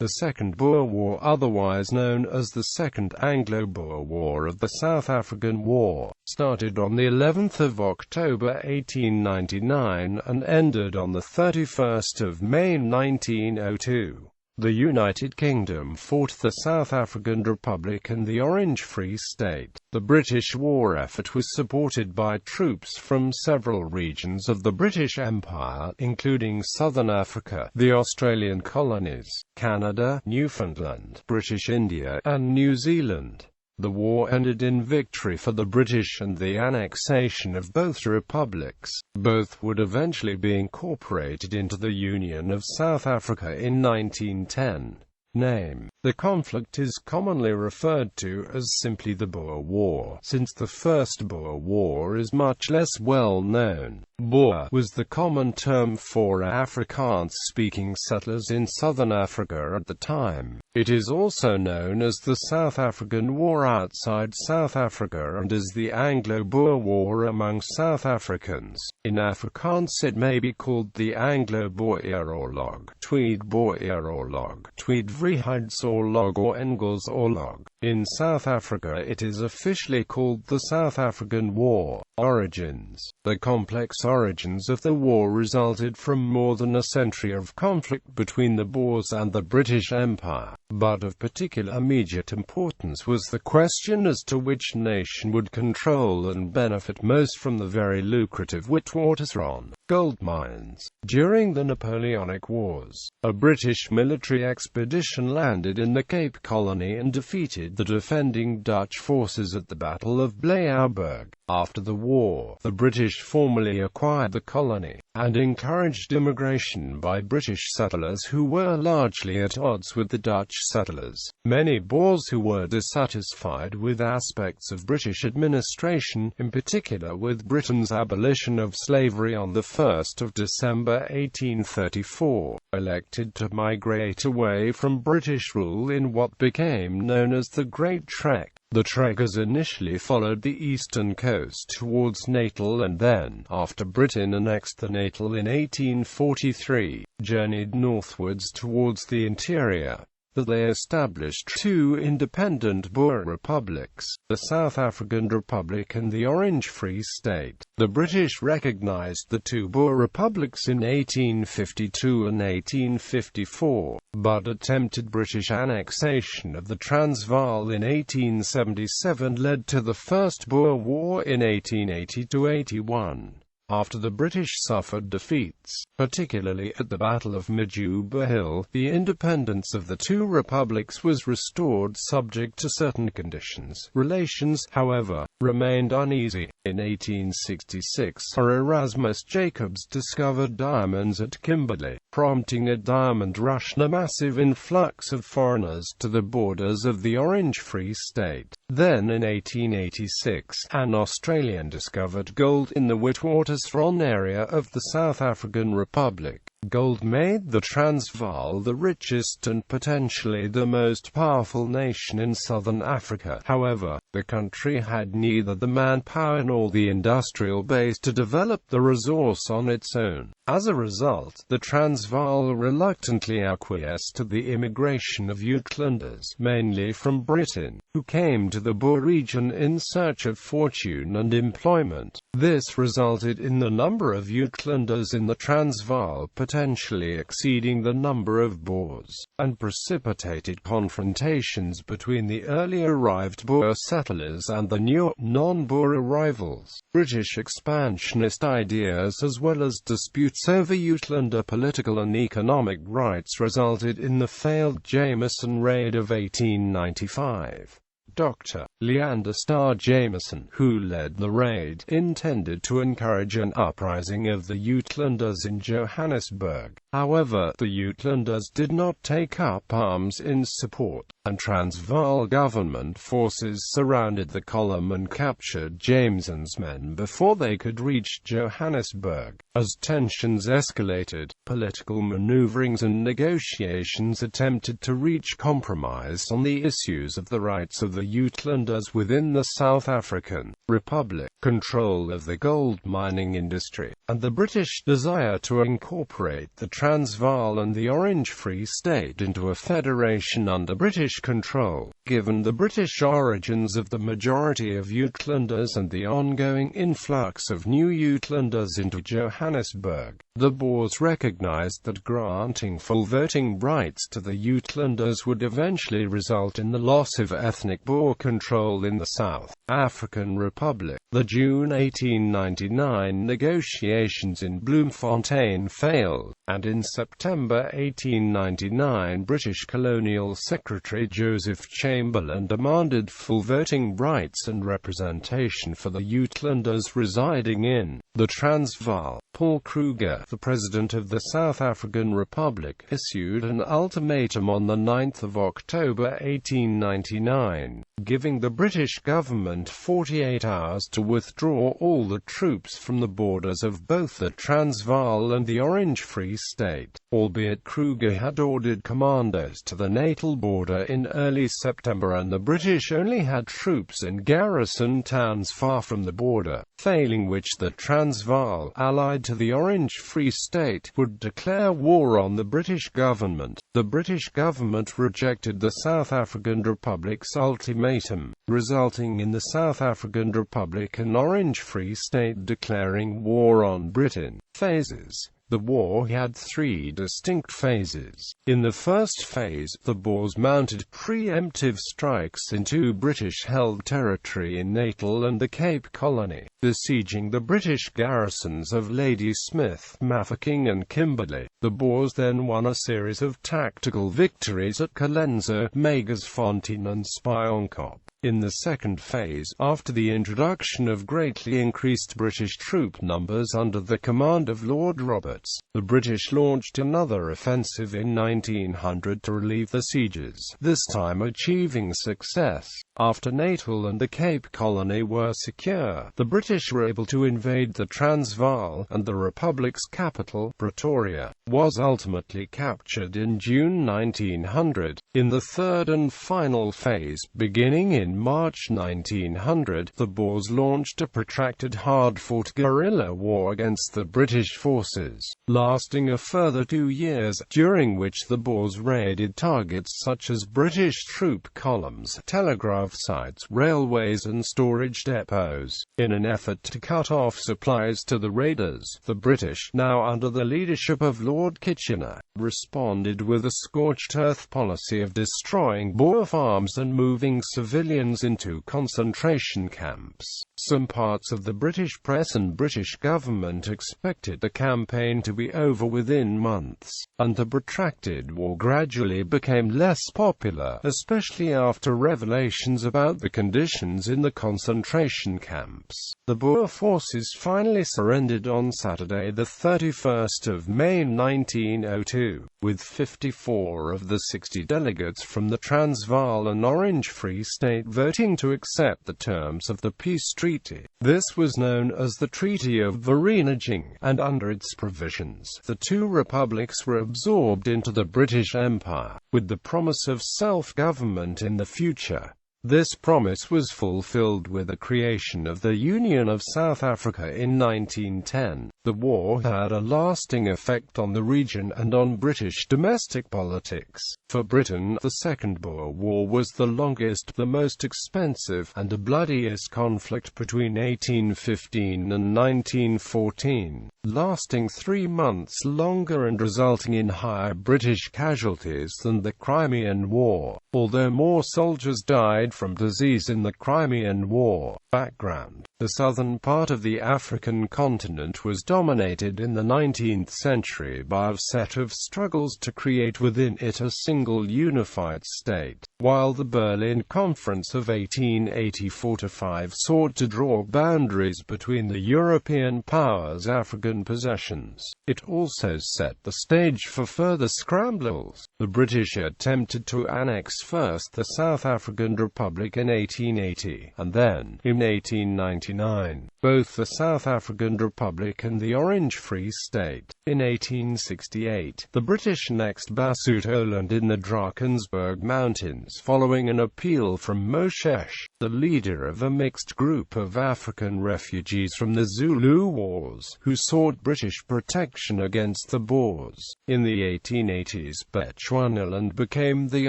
The Second Boer War, otherwise known as the Second Anglo-Boer War of the South African War, started on the 11th of October 1899 and ended on the 31st of May 1902. The United Kingdom fought the South African Republic and the Orange Free State. The British war effort was supported by troops from several regions of the British Empire, including Southern Africa, the Australian colonies, Canada, Newfoundland, British India, and New Zealand. The war ended in victory for the British and the annexation of both republics. Both would eventually be incorporated into the Union of South Africa in 1910. Name. The conflict is commonly referred to as simply the Boer War, since the First Boer War is much less well known. Boer was the common term for Afrikaans-speaking settlers in southern Africa at the time. It is also known as the South African War outside South Africa and as the Anglo-Boer War among South Africans. In Afrikaans it may be called the Anglo-Boer Oorlog, Tweede-Boer Oorlog, Tweede-Vryheidsoorlog or Engelsoorlog. In South Africa it is officially called the South African War. Origins. The complex origins of the war resulted from more than a century of conflict between the Boers and the British Empire, but of particular immediate importance was the question as to which nation would control and benefit most from the very lucrative Witwatersrand gold mines. During the Napoleonic Wars, a British military expedition landed in the Cape Colony and defeated the defending Dutch forces at the Battle of Bleiburg. After the war, the British formally acquired the colony, and encouraged immigration by British settlers who were largely at odds with the Dutch settlers. Many Boers who were dissatisfied with aspects of British administration, in particular with Britain's abolition of slavery on the 1st of December 1834, elected to migrate away from British rule in what became known as the Great Trek. The trekkers initially followed the eastern coast towards Natal and then, after Britain annexed the Natal in 1843, journeyed northwards towards the interior. They established two independent Boer republics, the South African Republic and the Orange Free State. The British recognized the two Boer republics in 1852 and 1854, but attempted British annexation of the Transvaal in 1877 led to the First Boer War in 1880–81. After the British suffered defeats, particularly at the Battle of Majuba Hill, the independence of the two republics was restored subject to certain conditions. Relations, however, remained uneasy. In 1866, Sir Erasmus Jacobs discovered diamonds at Kimberley, prompting a diamond rush and a massive influx of foreigners to the borders of the Orange Free State. Then in 1886, an Australian discovered gold in the Witwatersrand area of the South African Republic. Gold made the Transvaal the richest and potentially the most powerful nation in southern Africa. However, the country had neither the manpower nor the industrial base to develop the resource on its own. As a result, the Transvaal reluctantly acquiesced to the immigration of Uitlanders, mainly from Britain, who came to the Boer region in search of fortune and employment. This resulted in the number of Uitlanders in the Transvaal potentially exceeding the number of Boers, and precipitated confrontations between the early arrived Boer settlers and the new, non-Boer arrivals. British expansionist ideas as well as disputes over Uitlander political and economic rights resulted in the failed Jameson Raid of 1895. Dr. Leander Starr Jameson, who led the raid, intended to encourage an uprising of the Uitlanders in Johannesburg. However, the Uitlanders did not take up arms in support, and Transvaal government forces surrounded the column and captured Jameson's men before they could reach Johannesburg. As tensions escalated, political maneuverings and negotiations attempted to reach compromise on the issues of the rights of the Uitlanders within the South African Republic, control of the gold mining industry, and the British desire to incorporate the Transvaal and the Orange Free State into a federation under British control. Given the British origins of the majority of Uitlanders and the ongoing influx of new Uitlanders into Johannesburg, the Boers recognized that granting full voting rights to the Uitlanders would eventually result in the loss of ethnic Boer control in the South African Republic. The June 1899 negotiations in Bloemfontein failed, and in September 1899 British Colonial Secretary Joseph Chamberlain demanded full voting rights and representation for the Uitlanders residing in the Transvaal. Paul Kruger, the President of the South African Republic, issued an ultimatum on 9 October 1899, giving the British government 48 hours to withdraw all the troops from the borders of both the Transvaal and the Orange Free State, albeit Kruger had ordered commandos to the natal border in early September and the British only had troops in garrison towns far from the border, failing which the Transvaal, allied to the Orange Free State, would declare war on the British government. The British government rejected the South African Republic's ultimatum, resulting in the South African Republic and Orange Free State declaring war on Britain. Phases. The war had three distinct phases. In the first phase, the Boers mounted preemptive strikes into British-held territory in Natal and the Cape Colony, besieging the British garrisons of Ladysmith, Mafeking and Kimberley. The Boers then won a series of tactical victories at Colenso, Magersfontein and Spionkop. In the second phase, after the introduction of greatly increased British troop numbers under the command of Lord Roberts, the British launched another offensive in 1900 to relieve the sieges, this time achieving success. After Natal and the Cape Colony were secure, the British were able to invade the Transvaal, and the Republic's capital, Pretoria, was ultimately captured in June 1900. In the third and final phase, beginning in March 1900, the Boers launched a protracted hard-fought guerrilla war against the British forces, lasting a further 2 years, during which the Boers raided targets such as British troop columns, telegraph sites, railways and storage depots. In an effort to cut off supplies to the raiders, the British, now under the leadership of Lord Kitchener, responded with a scorched earth policy of destroying Boer farms and moving civilians into concentration camps. Some parts of the British press and British government expected the campaign to be over within months, and the protracted war gradually became less popular, especially after revelations about the conditions in the concentration camps. The Boer forces finally surrendered on Saturday, the 31st of May 1902, with 54 of the 60 delegates from the Transvaal and Orange Free State voting to accept the terms of the peace treaty. This was known as the Treaty of Vereeniging, and under its provisions, the two republics were absorbed into the British Empire, with the promise of self-government in the future. This promise was fulfilled with the creation of the Union of South Africa in 1910. The war had a lasting effect on the region and on British domestic politics. For Britain, the Second Boer War was the longest, the most expensive, and the bloodiest conflict between 1815 and 1914, lasting 3 months longer and resulting in higher British casualties than the Crimean War, although more soldiers died from disease in the Crimean War. Background. The southern part of the African continent was dominated in the 19th century by a set of struggles to create within it a single unified state, while the Berlin Conference of 1884-5 sought to draw boundaries between the European powers' African possessions. It also set the stage for further scrambles. The British attempted to annex first the South African Republic in 1880, and then, in 1899, both the South African Republic and the Orange Free State. In 1868, the British annexed Basutoland in the Drakensberg Mountains following an appeal from Moshesh, the leader of a mixed group of African refugees from the Zulu Wars, who sought British protection against the Boers. In the 1880s, Bechuanaland became the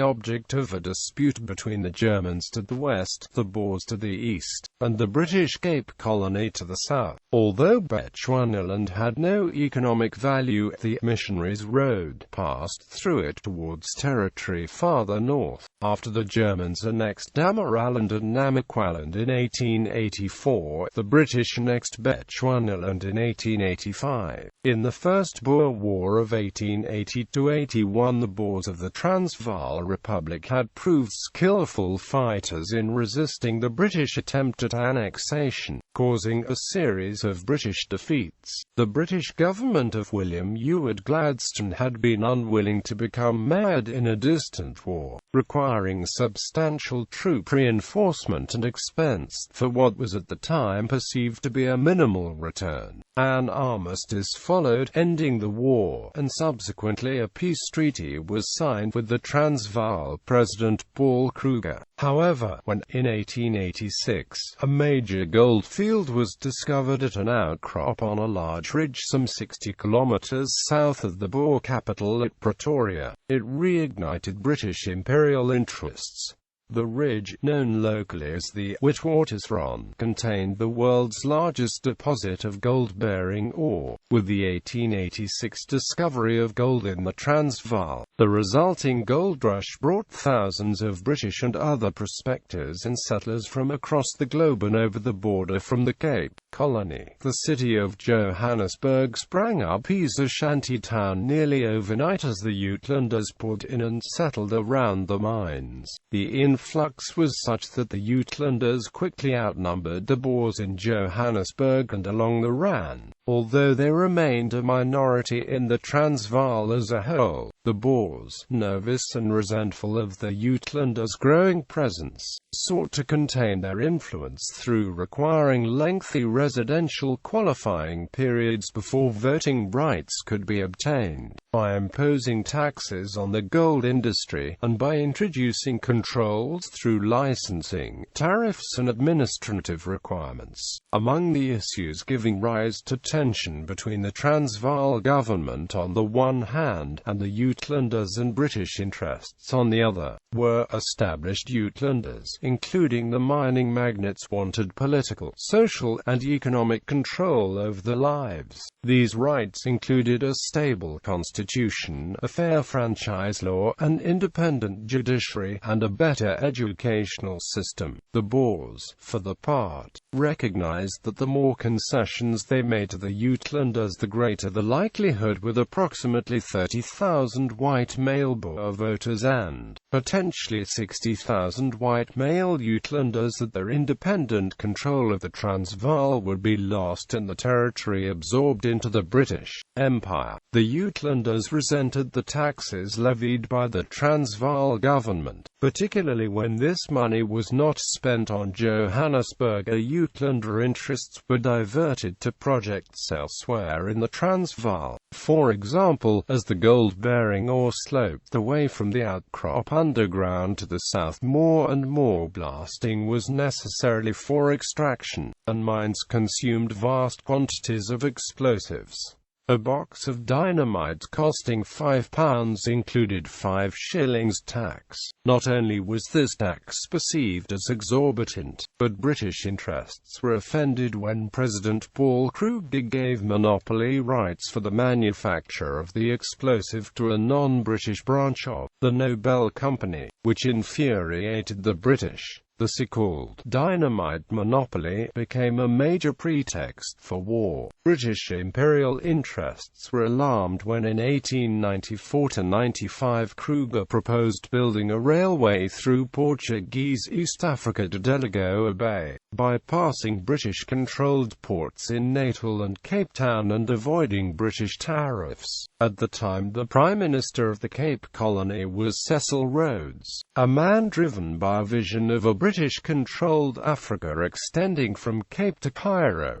object of a dispute between the Germans to the west, the Boers to the east, and the British Cape Colony to the south. Although Bechuanaland had no economic value, the missionaries' road passed through it towards territory farther north. After the Germans annexed Damaraland and Namaqualand in 1884, the British annexed Bechuanaland in 1885. In the First Boer War of 1880–81, the Boers of the Transvaal Republic had proved skillful fighters in resisting the British attempt at annexation, causing a series of British defeats. The British government of William Ewart Gladstone had been unwilling to become mired in a distant war, requiring substantial troop reinforcement and expense for what was at the time perceived to be a minimal return. An armistice followed, ending the war, and subsequently a peace treaty was signed with the Transvaal President Paul Kruger. However, when, in 1886, a major gold field was discovered at an outcrop on a large ridge some 60 kilometers south of the Boer capital at Pretoria, it reignited British imperial interests. The ridge, known locally as the Witwatersrand, contained the world's largest deposit of gold-bearing ore. With the 1886 discovery of gold in the Transvaal, the resulting gold rush brought thousands of British and other prospectors and settlers from across the globe and over the border from the Cape Colony. The city of Johannesburg sprang up as a shanty town nearly overnight as the Uitlanders poured in and settled around the mines. The influx was such that the Uitlanders quickly outnumbered the Boers in Johannesburg and along the Rand. Although they remained a minority in the Transvaal as a whole, the Boers, nervous and resentful of the Uitlanders' growing presence, sought to contain their influence through requiring lengthy residential qualifying periods before voting rights could be obtained, by imposing taxes on the gold industry, and by introducing controls through licensing, tariffs and administrative requirements. Among the issues giving rise to tension between the Transvaal government on the one hand, and the Uitlanders and British interests on the other, were established Uitlanders, including the mining magnates, wanted political, social, and economic control over their lives. These rights included a stable constitution, a fair franchise law, an independent judiciary, and a better educational system. The Boers, for their part, recognized that the more concessions they made to the Uitlanders, the greater the likelihood, with approximately 30,000 white male Boer voters and potentially 60,000 white male Uitlanders, that their independent control of the Transvaal would be lost and the territory absorbed into the British Empire. The Uitlanders resented the taxes levied by the Transvaal government, particularly when this money was not spent on Johannesburg. Uitlander interests were diverted to projects elsewhere in the Transvaal. For example, as the gold-bearing ore sloped away from the outcrop underground to the south, more and more blasting was necessary for extraction, and mines consumed vast quantities of explosives. A box of dynamite costing £5 included 5 shillings tax. Not only was this tax perceived as exorbitant, but British interests were offended when President Paul Kruger gave monopoly rights for the manufacture of the explosive to a non-British branch of the Nobel Company, which infuriated the British. The so-called dynamite monopoly became a major pretext for war. British imperial interests were alarmed when in 1894–95 Kruger proposed building a railway through Portuguese East Africa to Delagoa Bay. bypassing British-controlled ports in Natal and Cape Town and avoiding British tariffs. At the time, the Prime Minister of the Cape Colony was Cecil Rhodes, a man driven by a vision of a British-controlled Africa extending from Cape to Cairo.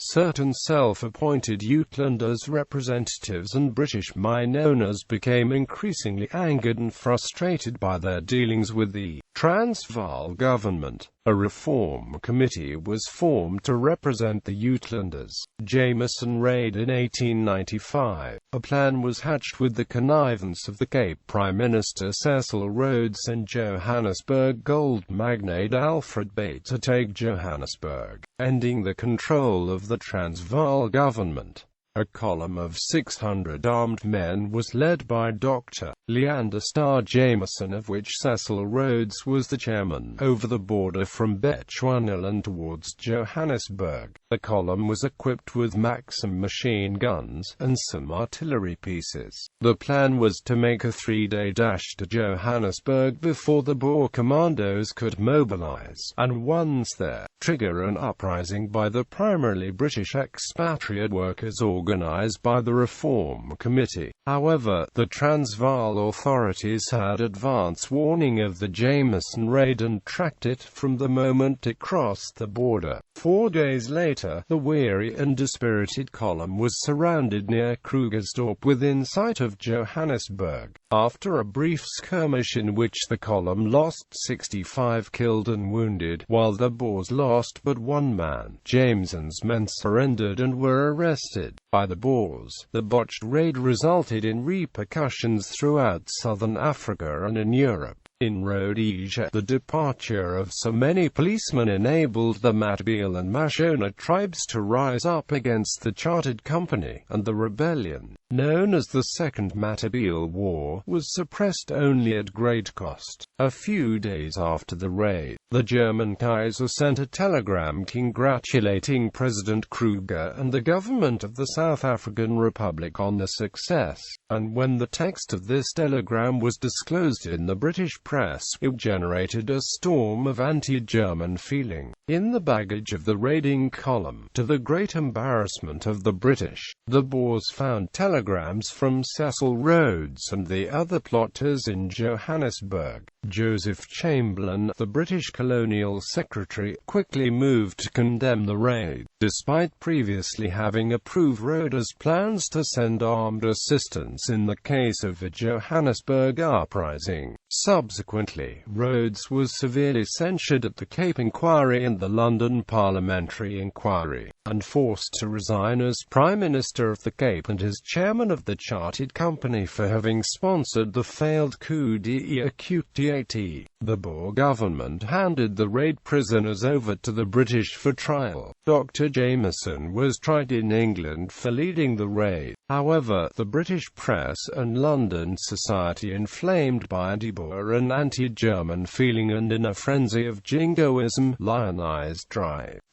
Certain self-appointed Uitlanders representatives and British mine owners became increasingly angered and frustrated by their dealings with the Transvaal government. A reform committee was formed to represent the Uitlanders. Jameson Raid in 1895. A plan was hatched with the connivance of the Cape Prime Minister Cecil Rhodes and Johannesburg gold magnate Alfred Bate to take Johannesburg, ending the control of the Transvaal government. A column of 600 armed men was led by Dr. Leander Starr Jameson, of which Cecil Rhodes was the chairman, over the border from Bechuanaland towards Johannesburg. The column was equipped with Maxim machine guns and some artillery pieces. The plan was to make a three-day dash to Johannesburg before the Boer commandos could mobilize, and once there, trigger an uprising by the primarily British expatriate workers organized by the Reform Committee. However, the Transvaal authorities had advance warning of the Jameson Raid and tracked it from the moment it crossed the border. 4 days later, the weary and dispirited column was surrounded near Krugersdorp within sight of Johannesburg. After a brief skirmish in which the column lost 65 killed and wounded, while the Boers lost but 1 man, Jameson's men surrendered and were arrested by the Boers. The botched raid resulted in repercussions throughout southern Africa and in Europe. In Rhodesia, the departure of so many policemen enabled the Matabele and Mashona tribes to rise up against the Chartered Company, and the rebellion, known as the Second Matabele War, was suppressed only at great cost. A few days after the raid, the German Kaiser sent a telegram congratulating President Kruger and the government of the South African Republic on the success, and when the text of this telegram was disclosed in the British press, it generated a storm of anti-German feeling in the baggage of the raiding column. To the great embarrassment of the British, the Boers found telegrams from Cecil Rhodes and the other plotters in Johannesburg. Joseph Chamberlain, the British Colonial Secretary, quickly moved to condemn the raid, despite previously having approved Rhodes' plans to send armed assistance in the case of a Johannesburg uprising. Subsequently, Rhodes was severely censured at the Cape Inquiry and the London Parliamentary Inquiry, and forced to resign as Prime Minister of the Cape and as chairman of the Chartered Company for having sponsored the failed coup d'état. The Boer government handed the raid prisoners over to the British for trial. Dr. Jameson was tried in England for leading the raid. However, the British press and London society, inflamed by anti-Boer and anti-German feeling and in a frenzy of jingoism, lionized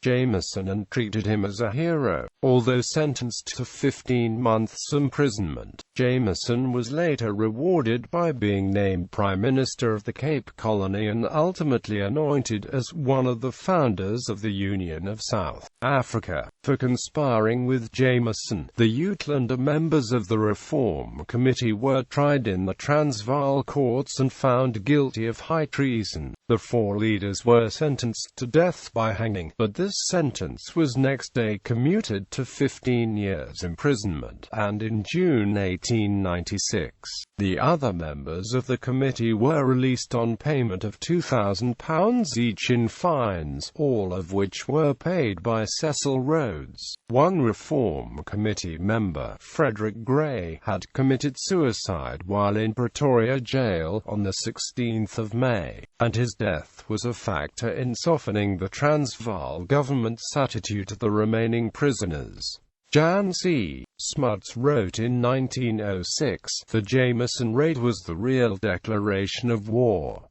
Jameson and treated him as a hero. Although sentenced to 15 months imprisonment, Jameson was later rewarded by being named Prime Minister of the Cape Colony and ultimately anointed as one of the founders of the Union of South Africa. For conspiring with Jameson, the Uitlander members of the Reform Committee were tried in the Transvaal courts and found guilty of high treason. The 4 leaders were sentenced to death by hanging, but this sentence was next day commuted to 15 years imprisonment, and in June 1896, the other members of the committee were released on payment of £2,000 each in fines, all of which were paid by Cecil Rhodes. One Reform Committee member, Frederick Gray, had committed suicide while in Pretoria jail on the 16th of May, and his death was a factor in softening the Transvaal government's attitude to the remaining prisoners. Jan C. Smuts wrote in 1906, "The Jameson Raid was the real declaration of war.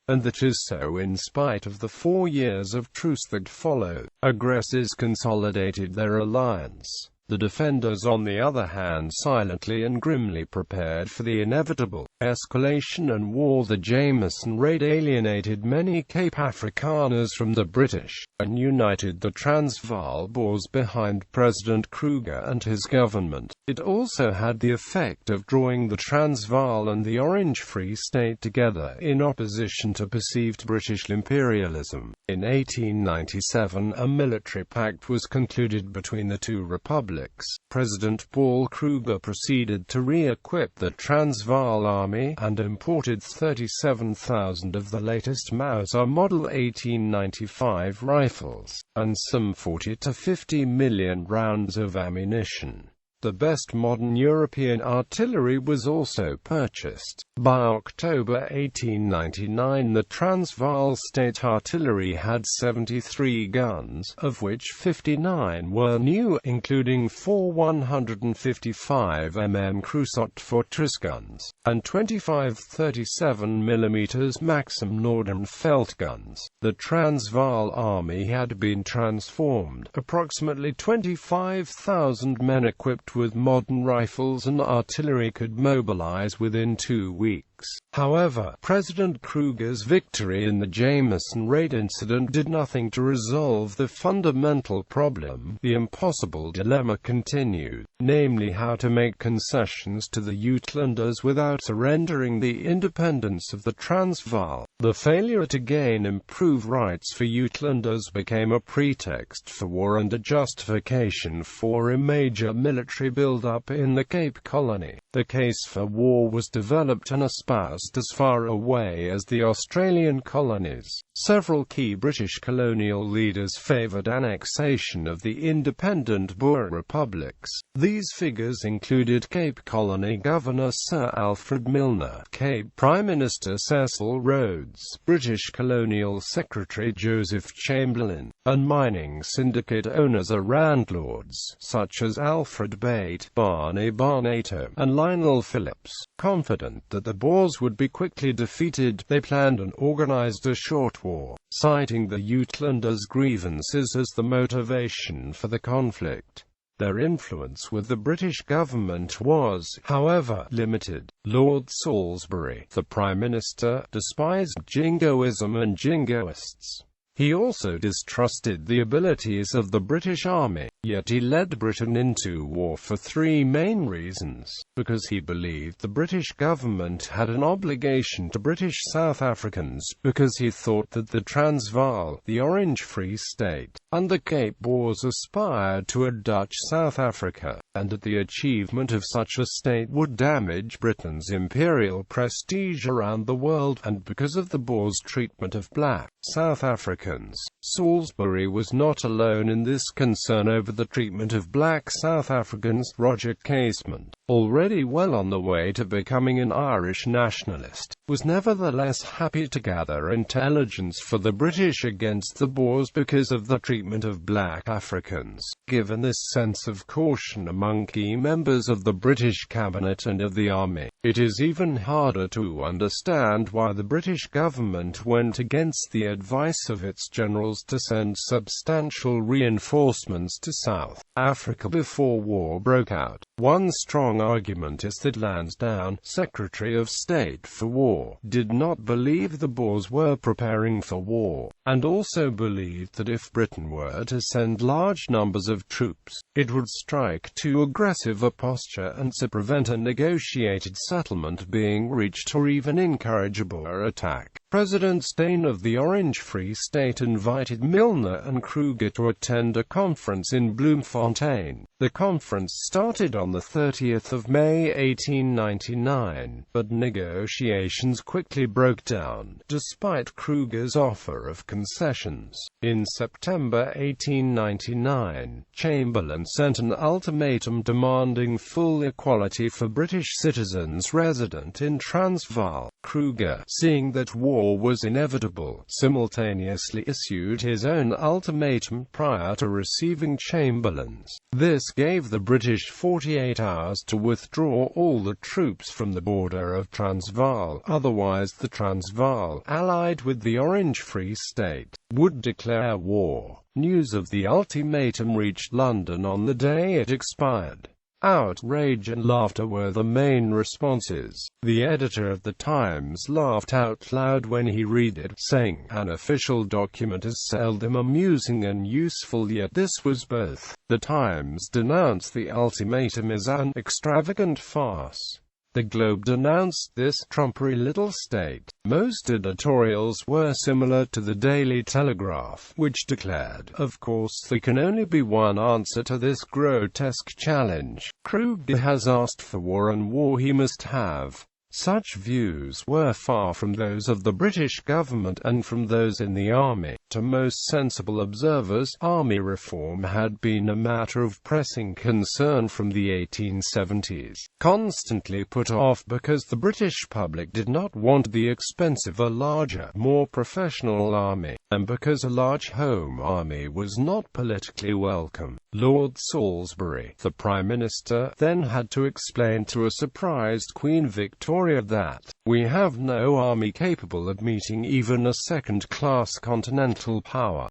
And that is so in spite of the 4 years of truce that followed. Aggressors consolidated their alliance. The defenders, on the other hand, silently and grimly prepared for the inevitable escalation and war. The Jameson Raid alienated many Cape Afrikaners from the British, and united the Transvaal Boers behind President Kruger and his government. It also had the effect of drawing the Transvaal and the Orange Free State together, in opposition to perceived British imperialism. In 1897, a military pact was concluded between the two republics. President Paul Kruger proceeded to re-equip the Transvaal Army, and imported 37,000 of the latest Mauser Model 1895 rifles, and some 40 to 50 million rounds of ammunition. The best modern European artillery was also purchased. By October 1899, the Transvaal State Artillery had 73 guns, of which 59 were new, including 4 155 mm Creusot Fortress guns, and 25 37 mm Maxim Nordenfeldt guns. The Transvaal Army had been transformed. Approximately 25,000 men equipped with modern rifles and artillery could mobilize within 2 weeks. However, President Kruger's victory in the Jameson Raid incident did nothing to resolve the fundamental problem. The impossible dilemma continued, namely how to make concessions to the Uitlanders without surrendering the independence of the Transvaal. The failure to gain improved rights for Uitlanders became a pretext for war and a justification for a major military build-up in the Cape Colony. The case for war was developed and espoused as far away as the Australian colonies. Several key British colonial leaders favoured annexation of the independent Boer republics. These figures included Cape Colony Governor Sir Alfred Milner, Cape Prime Minister Cecil Rhodes, British Colonial Secretary Joseph Chamberlain, and mining syndicate owners or landlords, such as Alfred Bate, Barney Barnato, and Lionel Phillips. Confident that the Boers would be quickly defeated, they planned and organized a short war, citing the Uitlanders' grievances as the motivation for the conflict. Their influence with the British government was, however, limited. Lord Salisbury, the Prime Minister, despised jingoism and jingoists. He also distrusted the abilities of the British Army, yet he led Britain into war for 3 main reasons. Because he believed the British government had an obligation to British South Africans, because he thought that the Transvaal, the Orange Free State, and the Cape Boers aspired to a Dutch South Africa, and that the achievement of such a state would damage Britain's imperial prestige around the world, and because of the Boers' treatment of black South Africans. Salisbury was not alone in this concern over the treatment of black South Africans. Roger Casement, already well on the way to becoming an Irish nationalist, was nevertheless happy to gather intelligence for the British against the Boers because of the treatment of black Africans. Given this sense of caution among key members of the British cabinet and of the army, it is even harder to understand why the British government went against the advice of its generals to send substantial reinforcements to South Africa before war broke out. One strong argument is that Lansdowne, Secretary of State for War, did not believe the Boers were preparing for war, and also believed that if Britain were to send large numbers of troops, it would strike too aggressive a posture and so prevent a negotiated settlement being reached or even encourage a Boer attack. President Steyn of the Orange Free State invited Milner and Kruger to attend a conference in Bloemfontein. The conference started on the 30th of May 1899, but negotiations quickly broke down, despite Kruger's offer of concessions. In September 1899, Chamberlain sent an ultimatum demanding full equality for British citizens resident in Transvaal. Kruger, seeing that war was inevitable, simultaneously issued his own ultimatum prior to receiving Chamberlain's. This gave the British 48 hours to withdraw all the troops from the border of Transvaal, otherwise the Transvaal, allied with the Orange Free State, would declare war. News of the ultimatum reached London on the day it expired. Outrage and laughter were the main responses. The editor of The Times laughed out loud when he read it, saying, "An official document is seldom amusing and useful, yet this was both." The Times denounced the ultimatum as an extravagant farce. The Globe denounced this trumpery little state. Most editorials were similar to the Daily Telegraph, which declared, "Of course there can only be one answer to this grotesque challenge. Kruger has asked for war and war he must have." Such views were far from those of the British government and from those in the army. To most sensible observers, army reform had been a matter of pressing concern from the 1870s, constantly put off because the British public did not want the expensive, a larger, more professional army, and because a large home army was not politically welcome. Lord Salisbury, the Prime Minister, then had to explain to a surprised Queen Victoria that, "We have no army capable of meeting even a second-class continental power."